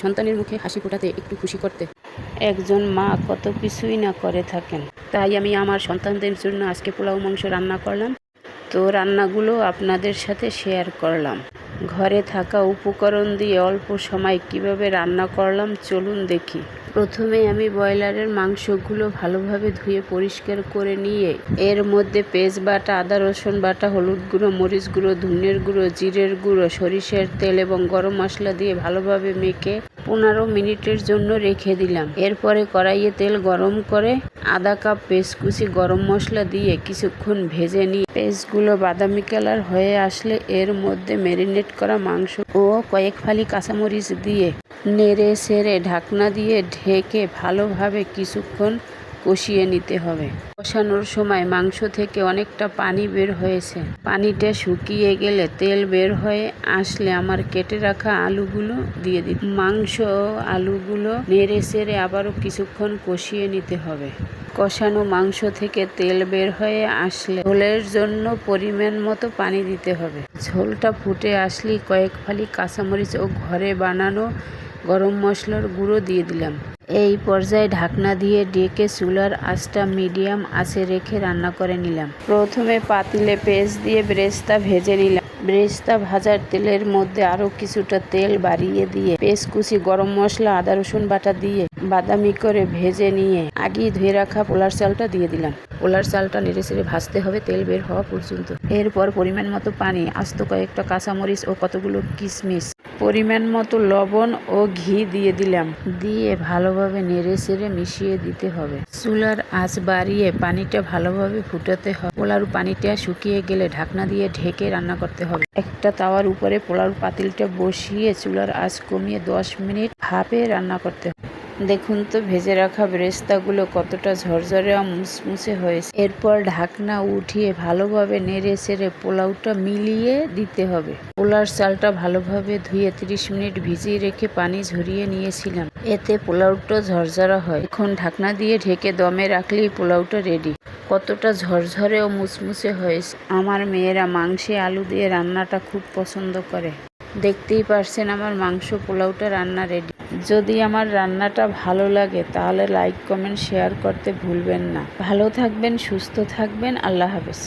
সন্তানের মুখে হাসি ফোটাতে, একটু খুশি করতে একজন মা কত কিছুই না করে থাকেন। তাই আমি আমার সন্তানদের জন্য আজকে পোলাও মাংস রান্না করলাম। তো রান্নাগুলো আপনাদের সাথে শেয়ার করলাম। ঘরে থাকা উপকরণ দিয়ে অল্প সময় কিভাবে রান্না করলাম চলুন দেখি। প্রথমে আমি ব্রয়লারের মাংসগুলো ভালোভাবে ধুয়ে পরিষ্কার করে নিয়ে এর মধ্যে পেঁয়াজ বাটা, আদা রসুন বাটা, হলুদ গুঁড়ো, মরিচ গুঁড়ো, ধনিয়ার গুঁড়ো, জিরের গুঁড়ো, সরিষার তেল এবং গরম মশলা দিয়ে ভালোভাবে মেখে 15 মিনিটের জন্য রেখে দিলাম। এরপরে কড়াইয়ে তেল গরম করে আধা কাপ পেঁয়াজ কুচি, গরম মশলা দিয়ে কিছুক্ষণ ভেজে নিয়ে পেঁয়াজগুলো বাদামি কালার হয়ে আসলে এর মধ্যে ম্যারিনেট করা মাংস ও কয়েক ফালি কাঁচামরিচ দিয়ে নেড়ে সেড়ে ঢাকনা দিয়ে ঢেকে ভালোভাবে কিছুক্ষণ কষিয়ে নিতে হবে। কষানোর সময় মাংস থেকে অনেকটা পানি বের হয়েছে। পানিটা শুকিয়ে গেলে তেল বের হয়ে আসলে আমার কেটে রাখা আলুগুলো দিয়ে দিই। মাংস আলুগুলো নেড়ে সেড়ে আবারও কিছুক্ষণ কষিয়ে নিতে হবে। কষানো মাংস থেকে তেল বের হয়ে আসলে ঝোলের জন্য পরিমাণ মতো পানি দিতে হবে। ঝোলটা ফুটে আসলে কয়েক ফালি কাঁচামরিচ ও ঘরে বানানো গরম মশলার গুঁড়ো দিয়ে দিলাম। এই পর্যায়ে ঢাকনা দিয়ে ঢেকে চুলার আঁচটা মিডিয়াম আঁচে রেখে রান্না করে নিলাম। প্রথমে পাতিলে পেঁয়াজ দিয়ে বেরেস্তা ভেজে নিলাম। বেরেস্তা ভাজার তেলের মধ্যে আরও কিছুটা তেল বাড়িয়ে দিয়ে পেঁয়াজ কুচি, গরম মশলা, আদা রসুন বাটা দিয়ে বাদামি করে ভেজে নিয়ে আগেই ধুয়ে রাখা পোলার চালটা দিয়ে দিলাম। পোলার চালটা নেড়ে চেড়ে ভাজতে হবে তেল বের হওয়া পর্যন্ত। এরপর পরিমাণ মতো পানি, আস্ত কয়েকটা কাঁচামরিচ ও কতগুলো কিশমিশ, পরিমাণ মতো লবণ ও ঘি দিয়ে দিলাম। দিয়ে ভালোভাবে নেড়ে চেড়ে মিশিয়ে দিতে হবে। চুলার আঁচ বাড়িয়ে পানিটা ভালোভাবে ফুটাতে হবে। পোলাও পানিটা শুকিয়ে গেলে ঢাকনা দিয়ে ঢেকে রান্না করতে হবে। একটা তাওয়ার উপরে পোলাও পাতিলটা বসিয়ে চুলার আঁচ কমিয়ে 10 মিনিট ভাপে রান্না করতে হবে। দেখুন তো ভেজে রাখা বেরেস্তাগুলো কতটা ঝরঝরে ও মুচমুচে হয়েছে। এরপর ঢাকনা উঠিয়ে ভালোভাবে নেড়ে চেড়ে পোলাওটা মিলিয়ে দিতে হবে। পোলার চালটা ভালোভাবে ধুয়ে 30 মিনিট ভিজিয়ে রেখে পানি ঝরিয়ে নিয়েছিলাম। এতে পোলাওটা ঝরঝরা হয়। এখন ঢাকনা দিয়ে ঢেকে দমে রাখলেই পোলাওটা রেডি। কতটা ঝরঝরে ও মুচমুচে হয়েছে। আমার মেয়েরা মাংসে আলু দিয়ে রান্নাটা খুব পছন্দ করে। দেখতেই পারছেন আমার মাংস পোলাওটা রান্না রেডি। যদি আমার রান্নাটা ভালো লাগে তাহলে লাইক, কমেন্ট, শেয়ার করতে ভুলবেন না। ভালো থাকবেন, সুস্থ থাকবেন। আল্লাহ হাফেজ।